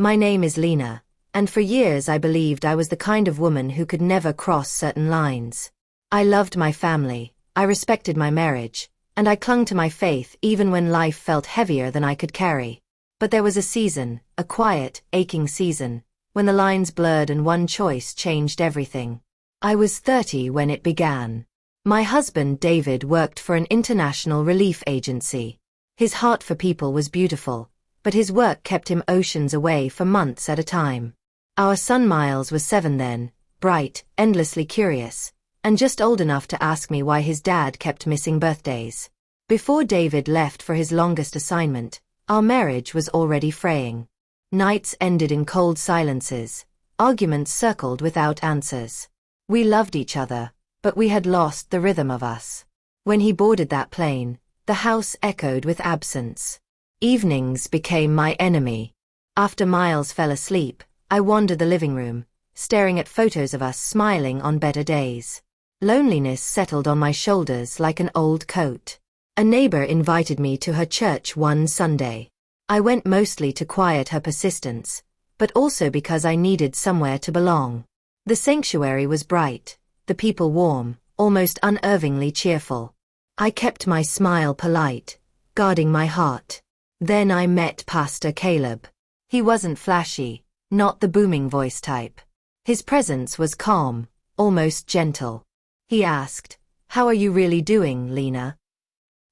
My name is Lena, and for years I believed I was the kind of woman who could never cross certain lines. I loved my family, I respected my marriage, and I clung to my faith even when life felt heavier than I could carry. But there was a season, a quiet, aching season, when the lines blurred and one choice changed everything. I was 30 when it began. My husband David worked for an international relief agency. His heart for people was beautiful, but his work kept him oceans away for months at a time. Our son Miles was 7 then, bright, endlessly curious, and just old enough to ask me why his dad kept missing birthdays. Before David left for his longest assignment, our marriage was already fraying. Nights ended in cold silences, arguments circled without answers. We loved each other, but we had lost the rhythm of us. When he boarded that plane, the house echoed with absence. Evenings became my enemy. After Miles fell asleep, I wandered the living room, staring at photos of us smiling on better days. Loneliness settled on my shoulders like an old coat. A neighbor invited me to her church one Sunday. I went mostly to quiet her persistence, but also because I needed somewhere to belong. The sanctuary was bright, the people warm, almost unnervingly cheerful. I kept my smile polite, guarding my heart. Then I met Pastor Caleb. He wasn't flashy, not the booming voice type. His presence was calm, almost gentle. He asked, "How are you really doing, Lena?"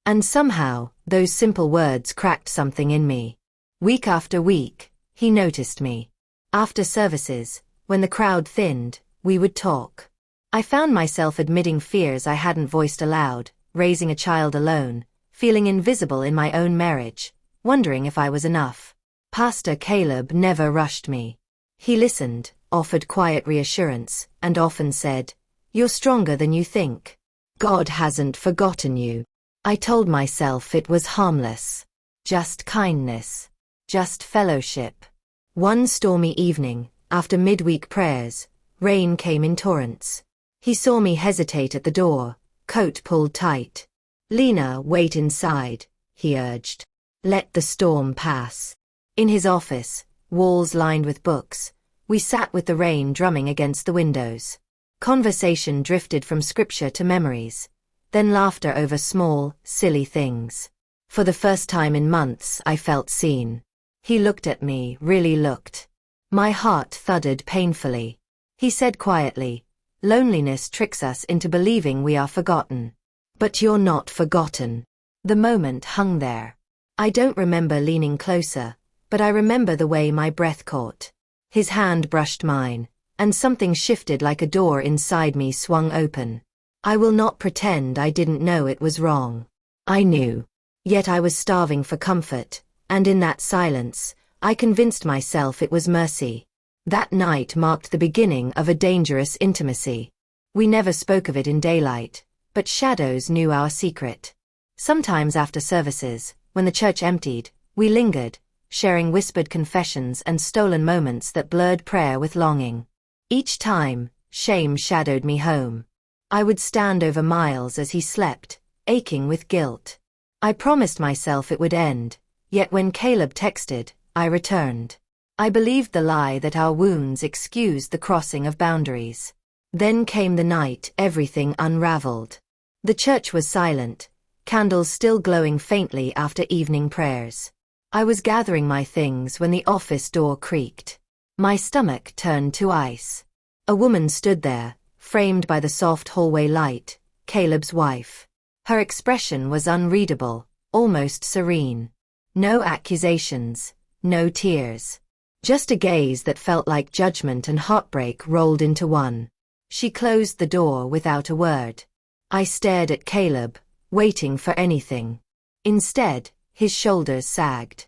And somehow, those simple words cracked something in me. Week after week, he noticed me. After services, when the crowd thinned, we would talk. I found myself admitting fears I hadn't voiced aloud, raising a child alone, feeling invisible in my own marriage, wondering if I was enough. Pastor Caleb never rushed me. He listened, offered quiet reassurance, and often said, "You're stronger than you think. God hasn't forgotten you." I told myself it was harmless. Just kindness. Just fellowship. One stormy evening, after midweek prayers, rain came in torrents. He saw me hesitate at the door, coat pulled tight. "Lena, wait inside," he urged. "Let the storm pass." In his office, walls lined with books, we sat with the rain drumming against the windows. Conversation drifted from scripture to memories, then laughter over small, silly things. For the first time in months, I felt seen. He looked at me, really looked. My heart thudded painfully. He said quietly, "Loneliness tricks us into believing we are forgotten. But you're not forgotten." The moment hung there. I don't remember leaning closer, but I remember the way my breath caught. His hand brushed mine, and something shifted like a door inside me swung open. I will not pretend I didn't know it was wrong. I knew. Yet I was starving for comfort, and in that silence, I convinced myself it was mercy. That night marked the beginning of a dangerous intimacy. We never spoke of it in daylight, but shadows knew our secret. Sometimes after services, when the church emptied, we lingered, sharing whispered confessions and stolen moments that blurred prayer with longing. Each time, shame shadowed me home. I would stand over Miles as he slept, aching with guilt. I promised myself it would end, yet when Caleb texted, I returned. I believed the lie that our wounds excused the crossing of boundaries. Then came the night everything unraveled. The church was silent, candles still glowing faintly after evening prayers. I was gathering my things when the office door creaked. My stomach turned to ice. A woman stood there, framed by the soft hallway light, Caleb's wife. Her expression was unreadable, almost serene. No accusations, no tears. Just a gaze that felt like judgment and heartbreak rolled into one. She closed the door without a word. I stared at Caleb, waiting for anything. Instead, his shoulders sagged.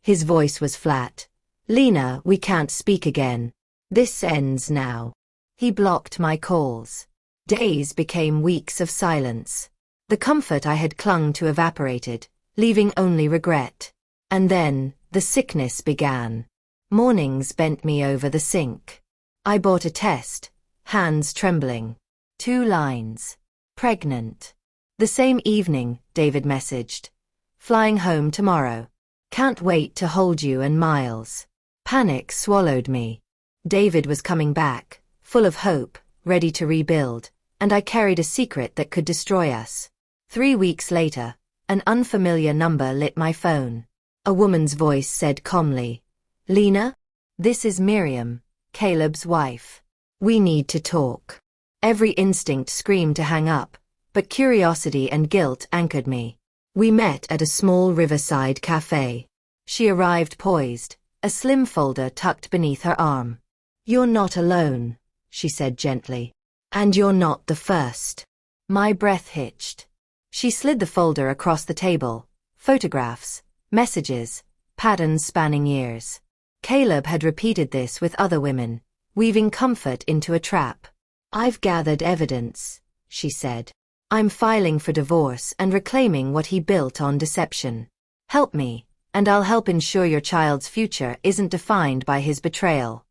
His voice was flat. "Lena, we can't speak again. This ends now." He blocked my calls. Days became weeks of silence. The comfort I had clung to evaporated, leaving only regret. And then, the sickness began. Mornings bent me over the sink. I bought a test, hands trembling. 2 lines. Pregnant. The same evening, David messaged. "Flying home tomorrow. Can't wait to hold you and Miles." Panic swallowed me. David was coming back, full of hope, ready to rebuild, and I carried a secret that could destroy us. 3 weeks later, an unfamiliar number lit my phone. A woman's voice said calmly, "Lena? This is Miriam, Caleb's wife. We need to talk." Every instinct screamed to hang up, but curiosity and guilt anchored me. We met at a small riverside cafe. She arrived poised, a slim folder tucked beneath her arm. "You're not alone," she said gently. "And you're not the first." My breath hitched. She slid the folder across the table. Photographs, messages, patterns spanning years. Caleb had repeated this with other women, weaving comfort into a trap. "I've gathered evidence," she said. "I'm filing for divorce and reclaiming what he built on deception. Help me, and I'll help ensure your child's future isn't defined by his betrayal."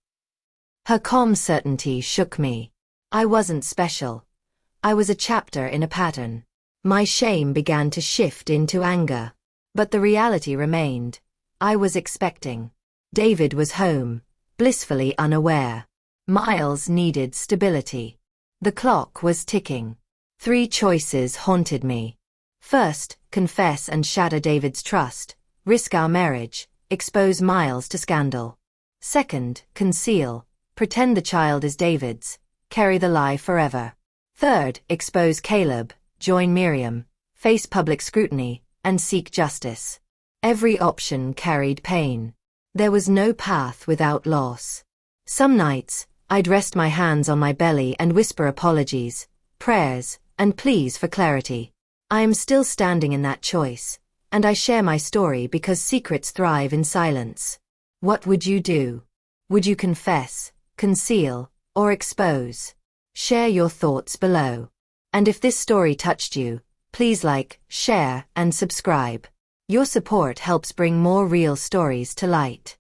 Her calm certainty shook me. I wasn't special. I was a chapter in a pattern. My shame began to shift into anger. But the reality remained. I was expecting. David was home, blissfully unaware. Miles needed stability. The clock was ticking. 3 choices haunted me. First, confess and shatter David's trust, risk our marriage, expose Miles to scandal. Second, conceal, pretend the child is David's, carry the lie forever. Third, expose Caleb, join Miriam, face public scrutiny, and seek justice. Every option carried pain. There was no path without loss. Some nights, I'd rest my hands on my belly and whisper apologies, prayers, and pleas for clarity. I am still standing in that choice, and I share my story because secrets thrive in silence. What would you do? Would you confess, conceal, or expose? Share your thoughts below. And if this story touched you, please like, share, and subscribe. Your support helps bring more real stories to light.